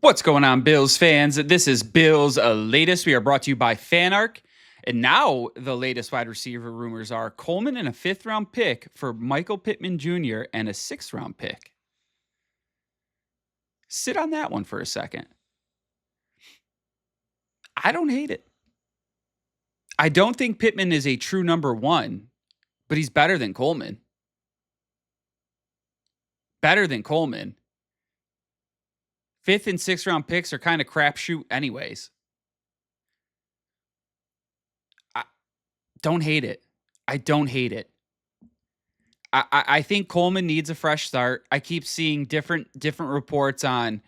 What's going on, Bills fans? This is Bills Latest. We are brought to you by FanArc. And now the latest wide receiver rumors are Coleman and a fifth-round pick for Michael Pittman Jr. and a sixth-round pick. Sit on that one for a second. I don't hate it. I don't think Pittman is a true number one, but he's better than Coleman. Better than Coleman. Fifth and sixth round picks are kind of crapshoot anyways. I don't hate it. I don't hate it. I think Coleman needs a fresh start. I keep seeing different reports on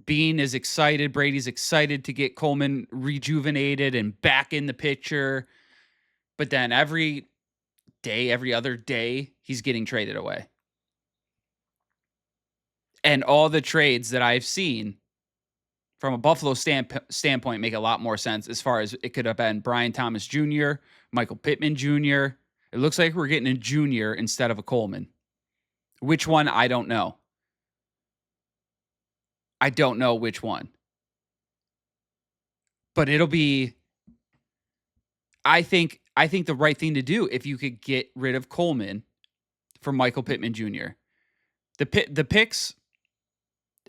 Bean is excited. Brady's excited to get Coleman rejuvenated and back in the picture. But then every other day, he's getting traded away. And all the trades that I've seen from a Buffalo standpoint make a lot more sense as far as it could have been Brian Thomas Jr., Michael Pittman Jr. It looks like we're getting a junior instead of a Coleman. Which one? I don't know. I don't know which one. But it'll be, I think the right thing to do if you could get rid of Coleman for Michael Pittman Jr. The picks,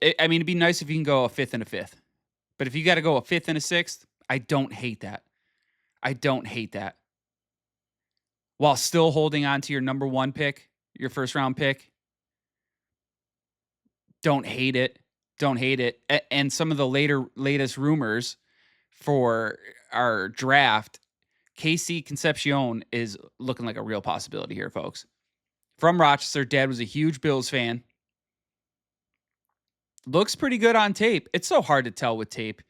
I mean, it'd be nice if you can go a fifth and a fifth. But if you got to go a fifth and a sixth, I don't hate that. I don't hate that. While still holding on to your number one pick, your first round pick. Don't hate it. Don't hate it. And some of the latest rumors for our draft, Casey Concepcion is looking like a real possibility here, folks. From Rochester, dad was a huge Bills fan. Looks pretty good on tape. It's so hard to tell with tape.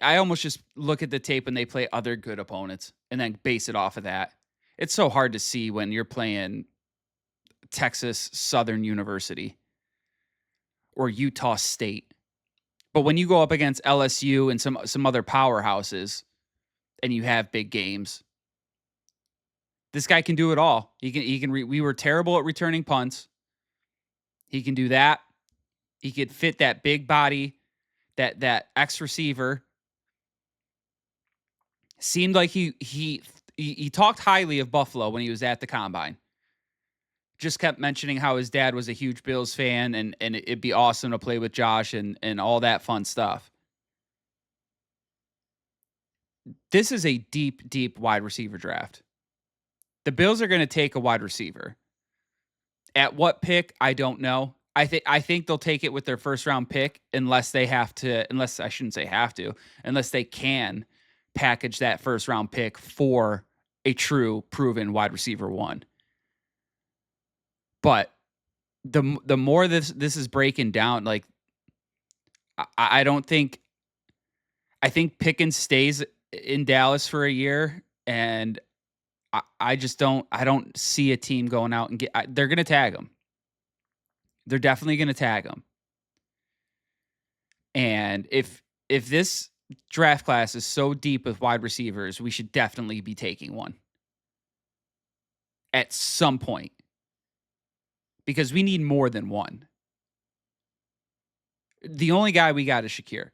I almost just look at the tape when they play other good opponents and then base it off of that. It's so hard to see when you're playing Texas Southern University or Utah State. But when you go up against LSU and some other powerhouses and you have big games, this guy can do it all. We were terrible at returning punts. He can do that. He could fit that big body, that X receiver. Seemed like he talked highly of Buffalo when he was at the combine. Just kept mentioning how his dad was a huge Bills fan and it'd be awesome to play with Josh and all that fun stuff. This is a deep wide receiver draft. The Bills are going to take a wide receiver. At what pick, I don't know. I think they'll take it with their first round pick unless they can package that first round pick for a true proven wide receiver one. But the more this is breaking down, like I think Pickens stays in Dallas for a year, and I don't see a team going out and they're going to tag him. They're definitely going to tag him. And if this draft class is so deep with wide receivers, we should definitely be taking one at some point because we need more than one. The only guy we got is Shakir.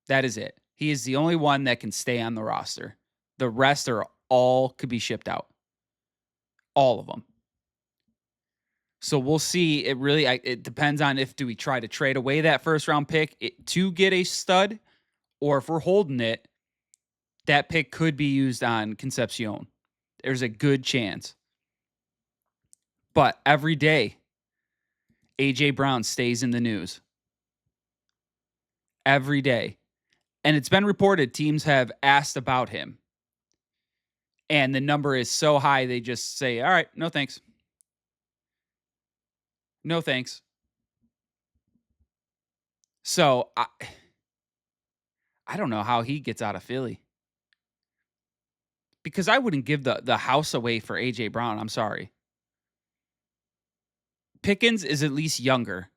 That is it. He is the only one that can stay on the roster. The rest are all could be shipped out. All of them. So we'll see. It depends on do we try to trade away that first round pick to get a stud, or if we're holding it, that pick could be used on Concepcion. There's a good chance. But every day, A.J. Brown stays in the news. Every day. And it's been reported teams have asked about him. And the number is so high, they just say, all right, no thanks. No thanks. So I don't know how he gets out of Philly. Because I wouldn't give the house away for A.J. Brown. I'm sorry. Pickens is at least younger.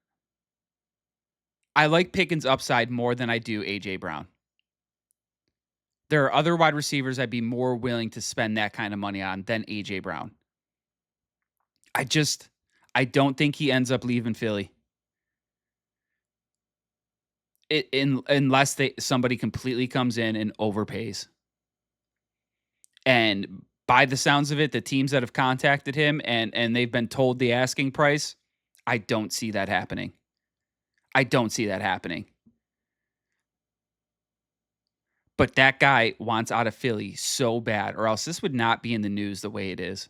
I like Pickens' upside more than I do A.J. Brown. There are other wide receivers I'd be more willing to spend that kind of money on than A.J. Brown. I don't think he ends up leaving Philly. Unless somebody completely comes in and overpays. And by the sounds of it, the teams that have contacted him and they've been told the asking price, I don't see that happening. I don't see that happening. But that guy wants out of Philly so bad, or else this would not be in the news the way it is.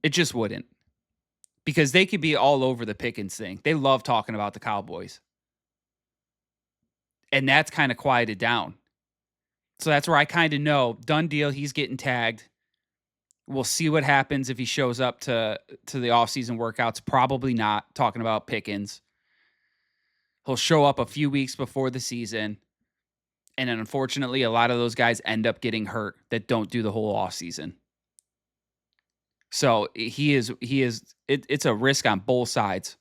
It just wouldn't. Because they could be all over the Pickens thing. They love talking about the Cowboys. And that's kind of quieted down. So that's where I kind of know, done deal, he's getting tagged. We'll see what happens if he shows up to the offseason workouts. Probably not, talking about Pickens. He'll show up a few weeks before the season. And then unfortunately, a lot of those guys end up getting hurt that don't do the whole offseason. So it's a risk on both sides,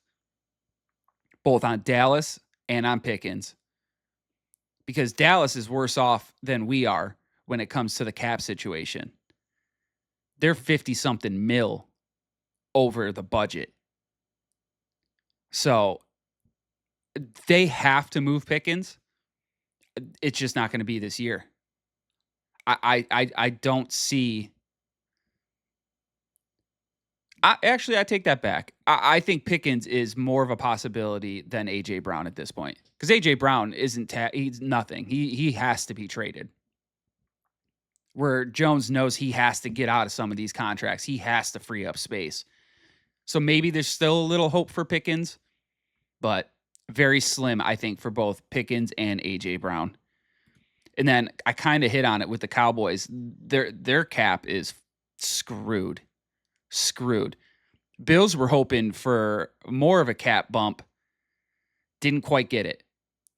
both on Dallas and on Pickens. Because Dallas is worse off than we are when it comes to the cap situation. They're 50-something mil over the budget. So they have to move Pickens. It's just not going to be this year. I don't see. I take that back. I think Pickens is more of a possibility than AJ Brown at this point, because AJ Brown he's nothing. He has to be traded. Where Jones knows he has to get out of some of these contracts. He has to free up space. So maybe there's still a little hope for Pickens, but very slim, I think, for both Pickens and AJ Brown. And then I kind of hit on it with the Cowboys. Their cap is screwed. Bills were hoping for more of a cap bump. Didn't quite get it.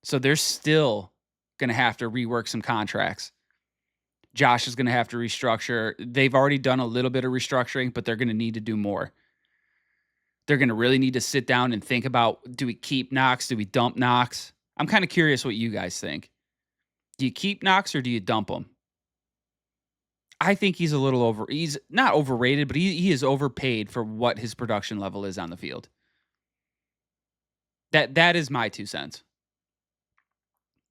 So they're still going to have to rework some contracts. Josh is going to have to restructure. They've already done a little bit of restructuring, but they're going to need to do more. They're going to really need to sit down and think about, do we keep Knox? Do we dump Knox? I'm kind of curious what you guys think. Do you keep Knox or do you dump him? I think he's not overrated, but he is overpaid for what his production level is on the field. That is my 2 cents.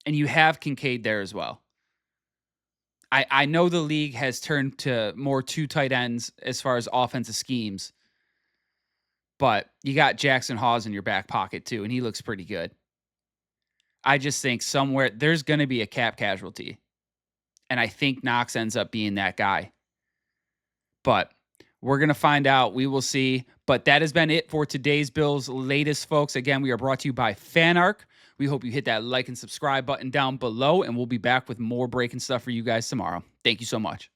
And you have Kincaid there as well. I know the league has turned to more 2 tight ends as far as offensive schemes, but you got Jackson Hawes in your back pocket too, and he looks pretty good. I just think somewhere there's going to be a cap casualty, and I think Knox ends up being that guy. But we're going to find out. We will see. But that has been it for today's Bills latest, folks. Again, we are brought to you by FanArc. We hope you hit that like and subscribe button down below, and we'll be back with more breaking stuff for you guys tomorrow. Thank you so much.